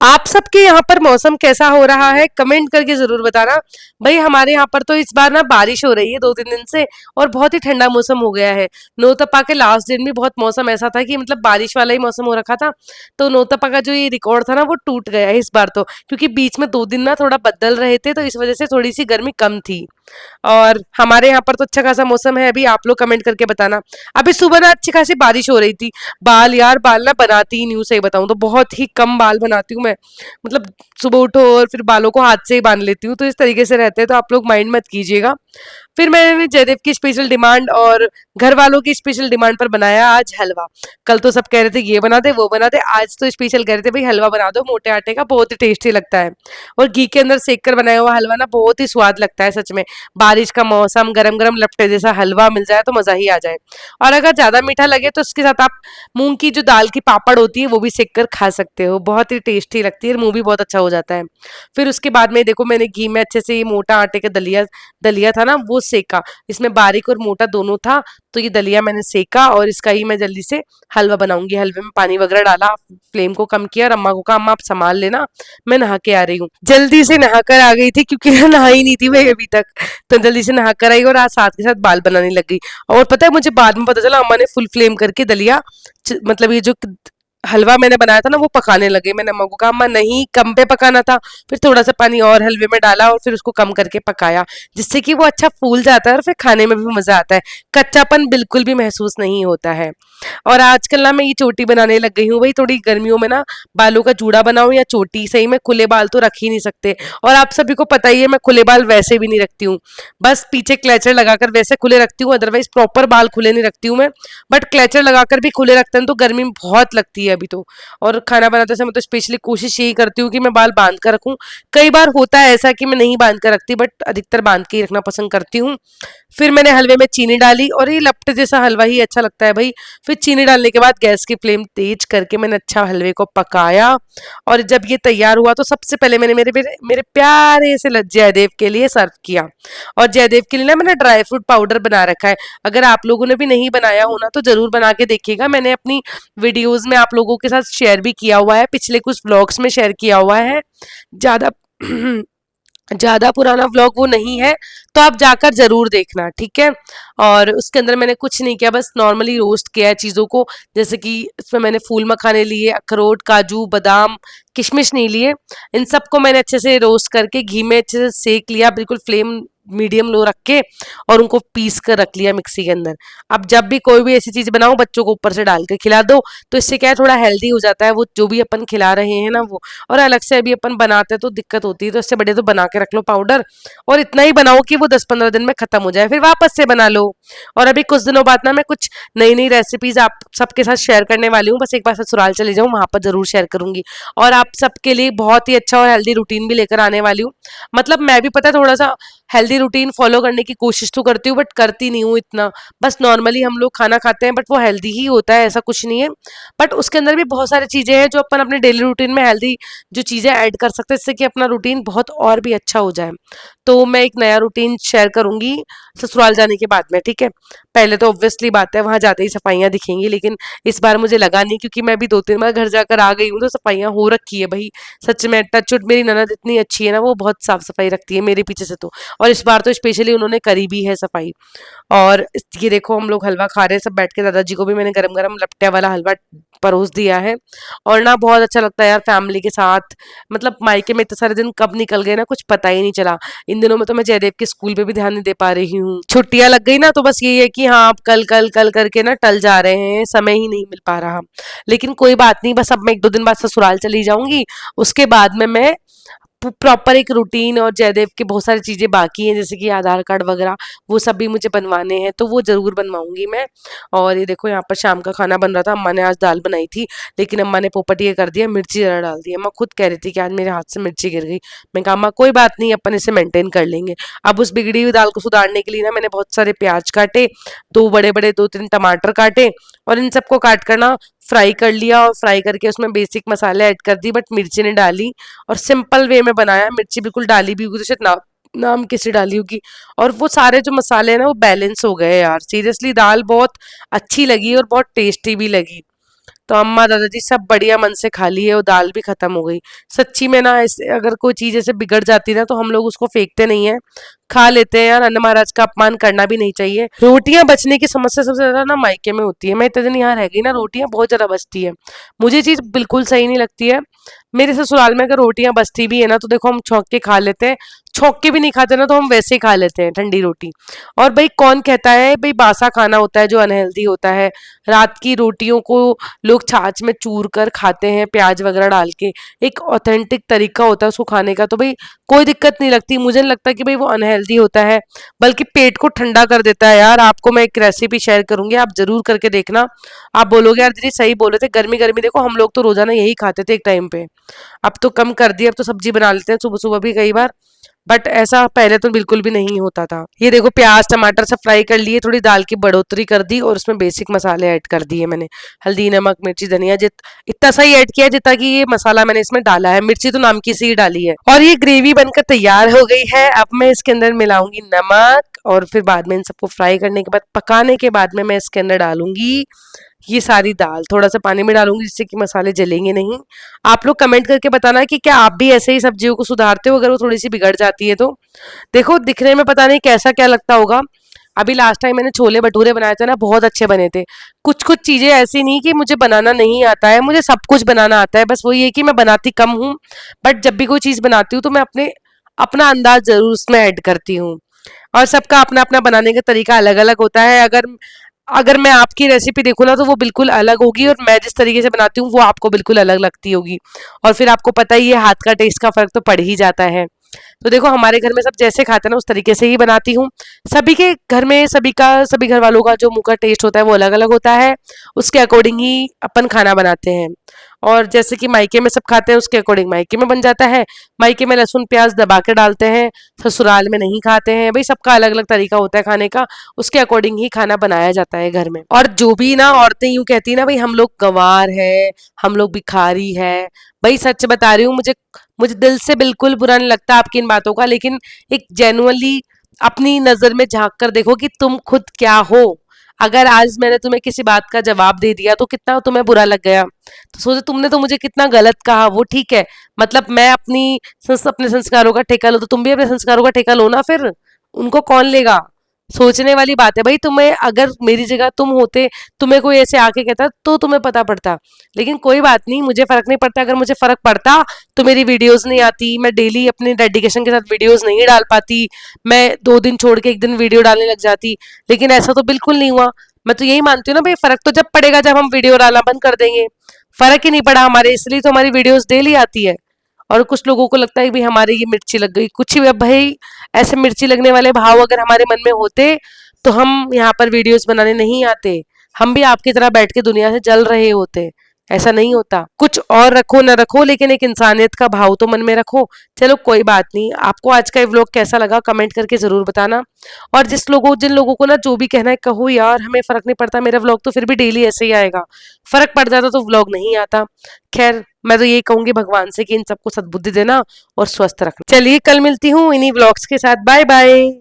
आप सबके यहाँ पर मौसम कैसा हो रहा है कमेंट करके जरूर बताना। भाई हमारे यहाँ पर तो इस बार ना बारिश हो रही है 2-3 दिन से, और बहुत ही ठंडा मौसम हो गया है। नौतपा के लास्ट दिन भी बहुत मौसम ऐसा था कि मतलब बारिश वाला ही मौसम हो रखा था। तो नौतपा का जो ये रिकॉर्ड था ना वो टूट गया है इस बार तो, क्योंकि बीच में 2 दिन ना थोड़ा बदल रहे थे तो इस वजह से थोड़ी सी गर्मी कम थी। और हमारे यहाँ पर तो अच्छा खासा मौसम है। अभी आप लोग कमेंट करके बताना। अभी सुबह ना अच्छी खासी बारिश हो रही थी। बाल यार, बाल ना बनाती ही नहीं हूँ, सही बताऊँ तो बहुत ही कम बाल बनाती हूँ मैं। मतलब सुबह उठो और फिर बालों को हाथ से ही बांध लेती हूँ, तो इस तरीके से रहते हैं, तो आप लोग माइंड मत कीजिएगा। फिर मैंने जयदेव की स्पेशल डिमांड और घर वालों की स्पेशल डिमांड पर बनाया आज हलवा। कल तो सब कह रहे थे ये बना दे वो बना दे, आज तो स्पेशल कह रहे थे भाई हलवा बना दो मोटे आटे का, बहुत ही टेस्टी लगता है। और घी के अंदर सेक कर बनाया हुआ हलवा ना बहुत ही स्वाद लगता है सच में। बारिश का मौसम, गरम गरम लपटे जैसा हलवा मिल जाए तो मजा ही आ जाए। और अगर ज्यादा मीठा लगे तो उसके साथ आप मूंग की जो दाल की पापड़ होती है वो भी सेक कर खा सकते हो, बहुत ही टेस्टी लगती है और मुंह भी बहुत अच्छा हो जाता है। फिर उसके बाद में देखो मैंने घी में अच्छे से ये मोटा आटे का दलिया दलिया था ना वो सेका। इसमें बारीक और मोटा दोनों था। तो ये दलिया मैंने सेका और इसका ही मैं जल्दी से हलवा बनाऊंगी। हलवे में पानी वगैरह डाला, फ्लेम को कम किया और अम्मा को कहा अम्मा आप संभाल लेना, मैं नहा के आ रही हूँ। जल्दी से नहा कर आ गई थी क्योंकि मैं नहाई नहीं थी भाई अभी तक। तो जल्दी से नहा कर आई और आज साथ के साथ बाल बनाने लग गई। और पता है मुझे बाद में पता चला अम्मा ने फुल फ्लेम करके दलिया मतलब ये जो हलवा मैंने बनाया था ना वो पकाने लगे। मैंने अम्मा को कहा अम्मा नहीं, कम पे पकाना था। फिर थोड़ा सा पानी और हलवे में डाला और फिर उसको कम करके पकाया, जिससे कि वो अच्छा फूल जाता है और फिर खाने में भी मजा आता है। कच्चापन बिल्कुल भी महसूस नहीं होता है। और आजकल ना मैं ये चोटी बनाने लग गई हूँ भाई, थोड़ी गर्मियों में ना बालों का जूड़ा बनाऊं या चोटी, सही में खुले बाल तो रख ही नहीं सकते। और आप सभी को पता ही है मैं खुले बाल वैसे भी नहीं रखती हूँ, बस पीछे क्लेचर लगाकर वैसे खुले रखती हूँ, अदरवाइज प्रॉपर बाल खुले नहीं रखती हूँ मैं। बट क्लेचर लगाकर भी खुले रखते हैं तो गर्मी बहुत लगती है अभी तो। और खाना बनाते समय तो स्पेशली कोशिश यही करती हूँ कि मैं बाल बांध कर रखूँ। कई बार होता है ऐसा कि मैं नहीं बांध कर रखती, बट अधिकतर बांध के ही रखना पसंद करती हूँ। फिर मैंने हलवे में चीनी डाली और ये लपटे जैसा हलवा ही अच्छा लगता है भाई। फिर चीनी डालने के बाद गैस की फ्लेम तेज करके मैंने अच्छा हलवे को पकाया। और जब ये तैयार हुआ तो सबसे पहले मैंने मेरे मेरे, मेरे प्यारे से जयदेव के लिए सर्व किया। और जयदेव के लिए ना मैंने ड्राई फ्रूट पाउडर बना रखा है। अगर आप लोगों ने भी नहीं बनाया हो ना तो जरूर बना के देखिएगा। मैंने अपनी वीडियोस में आप लोगों के साथ शेयर भी किया हुआ है, पिछले कुछ व्लॉग्स में शेयर किया हुआ है। ज्यादा ज्यादा पुराना व्लॉग वो नहीं है, तो आप जाकर जरूर देखना, ठीक है। और उसके अंदर मैंने कुछ नहीं किया, बस नॉर्मली रोस्ट किया है चीज़ों को। जैसे कि इसमें मैंने फूल मखाने लिए, अखरोट, काजू, बादाम, किशमिश नहीं लिए। इन सबको मैंने अच्छे से रोस्ट करके घी में अच्छे से सेक लिया, बिल्कुल फ्लेम मीडियम लो रख के, और उनको पीस कर रख लिया मिक्सी के अंदर। अब जब भी कोई भी ऐसी चीज बनाओ बच्चों को ऊपर से डाल के खिला दो, तो इससे क्या है थोड़ा हेल्दी हो जाता है वो जो भी अपन खिला रहे हैं ना वो। और अलग से अभी अपन बनाते हैं तो दिक्कत होती है, तो इससे बढ़िया तो बना के रख लो पाउडर। और इतना ही बनाओ कि वो 10-15 दिन में खत्म हो जाए, फिर वापस से बना लो। और अभी कुछ दिनों बाद ना मैं कुछ नई नई रेसिपीज आप सबके साथ शेयर करने वाली हूँ। बस एक बार ससुराल चले जाऊँ, वहां पर जरूर शेयर करूंगी। और आप सबके लिए बहुत ही अच्छा और हेल्दी रूटीन भी लेकर आने वाली हूँ। मतलब मैं भी पता है थोड़ा सा हेल्दी रूटीन फॉलो करने की कोशिश तो करती हूँ, बट करती नहीं हूँ इतना। बस नॉर्मली हम लोग खाना खाते हैं, बट वो हेल्दी ही होता है, ऐसा कुछ नहीं है। बट उसके अंदर भी बहुत सारी चीजें हैं जो अपन अपने डेली रूटीन में हेल्दी जो चीजें ऐड कर सकते हैं, जिससे कि अपना रूटीन बहुत और भी अच्छा हो जाए। तो मैं एक नया रूटीन शेयर करूंगी ससुराल जाने के बाद में, ठीक है। पहले तो ऑब्वियसली बात है वहां जाते ही सफाइयां दिखेंगी, लेकिन इस बार मुझे लगा नहीं, क्योंकि मैं भी 2-3 बार घर जाकर आ गई हूँ तो सफाइयां हो रखी है भाई। सच में टचवुड मेरी ननद इतनी अच्छी है ना, वो बहुत साफ सफाई रखती है मेरे पीछे से तो। और इस बार तो स्पेशली उन्होंने करी भी है सफाई। और ये देखो हम लोग हलवा खा रहे हैं सब बैठ के, दादाजी को भी मैंने गरम गरम लपटिया वाला हलवा परोस दिया है। और ना बहुत अच्छा लगता है यार फैमिली के साथ। मतलब मायके में इतने सारे दिन कब निकल गए ना कुछ पता ही नहीं चला। इन दिनों में तो मैं जयदेव के स्कूल पे भी ध्यान नहीं दे पा रही हूँ, छुट्टियां लग गई ना, तो बस यही है कि हाँ आप कल कल कल करके ना टल जा रहे हैं, समय ही नहीं मिल पा रहा। लेकिन कोई बात नहीं, बस अब मैं 1-2 दिन बाद ससुराल चली जाऊंगी। उसके बाद में मैं प्रॉपर एक रूटीन, और जयदेव के बहुत सारी चीजें बाकी हैं जैसे कि आधार कार्ड वगैरह, वो सब भी मुझे बनवाने हैं, तो वो जरूर बनवाऊंगी मैं। और ये देखो यहाँ पर शाम का खाना बन रहा था। अम्मा ने आज दाल बनाई थी, लेकिन अम्मा ने पोपट ये कर दिया, मिर्ची जरा डाल दी। अम्मा खुद कह रही थी कि आज मेरे हाथ से मिर्ची गिर गई। मैं कहा अम्मा कोई बात नहीं, अपन इसे मेंटेन कर लेंगे। अब उस बिगड़ी हुई दाल को सुधारने के लिए ना मैंने बहुत सारे प्याज काटे, 2 बड़े बड़े 2-3 टमाटर काटे, और इन सबको काट कर ना फ्राई कर लिया। और फ्राई करके उसमें बेसिक मसाले ऐड कर दी, बट मिर्ची नहीं डाली। और सिंपल वे में बनाया, मिर्ची बिल्कुल डाली भी होगी तो शायद नाम किसी डाली होगी। और वो सारे जो मसाले हैं ना वो बैलेंस हो गए यार, सीरियसली दाल बहुत अच्छी लगी और बहुत टेस्टी भी लगी। तो अम्मा दादाजी सब बढ़िया मन से खा लिए और दाल भी खत्म हो गई। सच्ची में ना ऐसे अगर कोई चीज ऐसे बिगड़ जाती है ना तो हम लोग उसको फेंकते नहीं है, खा लेते हैं यार। अन्न महाराज का अपमान करना भी नहीं चाहिए। रोटियां बचने की समस्या सबसे ज्यादा ना मायके में होती है। मैं इतने दिन यहाँ रह गई ना, रोटियां बहुत ज्यादा बचती है। मुझे ये चीज बिल्कुल सही नहीं लगती है। मेरे ससुराल में अगर रोटियां बचती भी है ना तो देखो हम छौंक के खा लेते हैं, छौंक के भी नहीं खाते ना तो हम वैसे ही खा लेते हैं ठंडी रोटी। और भाई कौन कहता है भाई बासा खाना होता है जो अनहेल्दी होता है। रात की रोटियों को लोग छाछ में चूर कर खाते हैं प्याज वगैरह डाल के, एक ऑथेंटिक तरीका होता है उसको खाने का। तो भाई कोई दिक्कत नहीं लगती, मुझे नहीं लगता कि भाई वो अनहेल्दी होता है, बल्कि पेट को ठंडा कर देता है यार। आपको मैं एक रेसिपी शेयर करूंगी, आप जरूर करके देखना। आप बोलोगे यार दीदी सही बोले थे, गर्मी गर्मी देखो हम लोग तो रोजाना यही खाते थे एक टाइम पे, अब तो कम कर दिया, अब तो सब्जी बना लेते हैं सुबह सुबह भी कई बार, बट ऐसा पहले तो बिल्कुल भी नहीं होता था। ये देखो प्याज टमाटर सब फ्राई कर लिए, थोड़ी दाल की बढ़ोतरी कर दी और उसमें बेसिक मसाले ऐड कर दिए मैंने, हल्दी नमक मिर्ची धनिया, इतना सा ही ऐड किया जितना कि ये मसाला मैंने इसमें डाला है। मिर्ची तो नाम की सी ही डाली है। और ये ग्रेवी बनकर तैयार हो गई है। अब मैं इसके अंदर मिलाऊंगी नमक और फिर बाद में इन सबको फ्राई करने के बाद पकाने के बाद में मैं इसके अंदर डालूंगी ये सारी दाल, थोड़ा सा पानी में डालूंगी जिससे कि मसाले जलेंगे नहीं। आप लोग कमेंट करके बताना कि क्या आप भी ऐसे ही सब्जियों को सुधारते हो अगर वो थोड़ी सी बिगड़ जाती है तो। देखो दिखने में पता नहीं कैसा क्या लगता होगा। अभी लास्ट टाइम मैंने छोले भटूरे बनाए थे ना, बहुत अच्छे बने थे। कुछ कुछ चीजें ऐसी नहीं कि मुझे बनाना नहीं आता है, मुझे सब कुछ बनाना आता है, बस वही है कि मैं बनाती कम हूँ। बट जब भी कोई चीज बनाती हूँ तो मैं अपने अपना अंदाज जरूर उसमें ऐड करती हूँ। और सबका अपना अपना बनाने का तरीका अलग अलग होता है। अगर अगर मैं आपकी रेसिपी देखूँ ना तो वो बिल्कुल अलग होगी, और मैं जिस तरीके से बनाती हूँ वो आपको बिल्कुल अलग लगती होगी। और फिर आपको पता ही है हाथ का टेस्ट का फर्क तो पड़ ही जाता है। तो देखो हमारे घर में सब जैसे खाते हैं ना उस तरीके से ही बनाती हूँ। सभी के घर में सभी घर वालों का जो मुंह का टेस्ट होता है वो अलग अलग होता है, उसके अकॉर्डिंग ही अपन खाना बनाते हैं। और जैसे कि मायके में सब खाते हैं उसके अकॉर्डिंग मायके में बन जाता है। मायके में लहसुन प्याज दबा के डालते हैं, ससुराल में नहीं खाते हैं। भाई सबका अलग अलग तरीका होता है खाने का, उसके अकॉर्डिंग ही खाना बनाया जाता है घर में। और जो भी ना औरतें यूं कहती है ना भाई हम लोग गंवार है, हम लोग भिखारी है, भाई सच बता रही हूँ, मुझे मुझे दिल से बिल्कुल बुरा नहीं लगता आपकी इन बातों का, लेकिन एक जेन्युइनली अपनी नजर में झांक कर देखो कि तुम खुद क्या हो। अगर आज मैंने तुम्हें किसी बात का जवाब दे दिया तो कितना तुम्हें बुरा लग गया, तो सोचो तुमने तो मुझे कितना गलत कहा, वो ठीक है। मतलब मैं अपने संस्कारों का ठेका लो तो तुम भी अपने संस्कारों का ठेका लो ना, फिर उनको कौन लेगा। सोचने वाली बात है भाई। तुम्हें अगर मेरी जगह तुम होते, तुम्हें कोई ऐसे आके कहता तो तुम्हें पता पड़ता, लेकिन कोई बात नहीं, मुझे फर्क नहीं पड़ता। अगर मुझे फर्क पड़ता तो मेरी वीडियोस नहीं आती, मैं डेली अपने डेडिकेशन के साथ वीडियोस नहीं डाल पाती, मैं 2 दिन छोड़ के एक दिन वीडियो डालने लग जाती। लेकिन ऐसा तो बिल्कुल नहीं हुआ। मैं तो यही मानती हूँ ना भाई, फर्क तो जब पड़ेगा जब हम वीडियो डालना बंद कर देंगे। फर्क ही नहीं पड़ा हमारे, इसलिए तो हमारी वीडियोस डेली आती है। और कुछ लोगों को लगता है कि भाई हमारी ये मिर्ची लग गई, कुछ ही। अब भाई ऐसे मिर्ची लगने वाले भाव अगर हमारे मन में होते तो हम यहाँ पर वीडियोस बनाने नहीं आते, हम भी आपकी तरह बैठ के दुनिया से जल रहे होते। ऐसा नहीं होता। कुछ और रखो न रखो लेकिन एक इंसानियत का भाव तो मन में रखो। चलो कोई बात नहीं। आपको आज का ये व्लॉग कैसा लगा कमेंट करके जरूर बताना। और जिन लोगों को ना जो भी कहना है कहो यार, हमें फर्क नहीं पड़ता, मेरा व्लॉग तो फिर भी डेली ऐसे ही आएगा, फर्क पड़ जाता तो व्लॉग नहीं आता। खैर मैं तो यही कहूंगी भगवान से कि इन सबको सद्बुद्धि देना और स्वस्थ रखना। चलिए कल मिलती हूँ इन्हीं व्लॉग्स के साथ। Bye bye.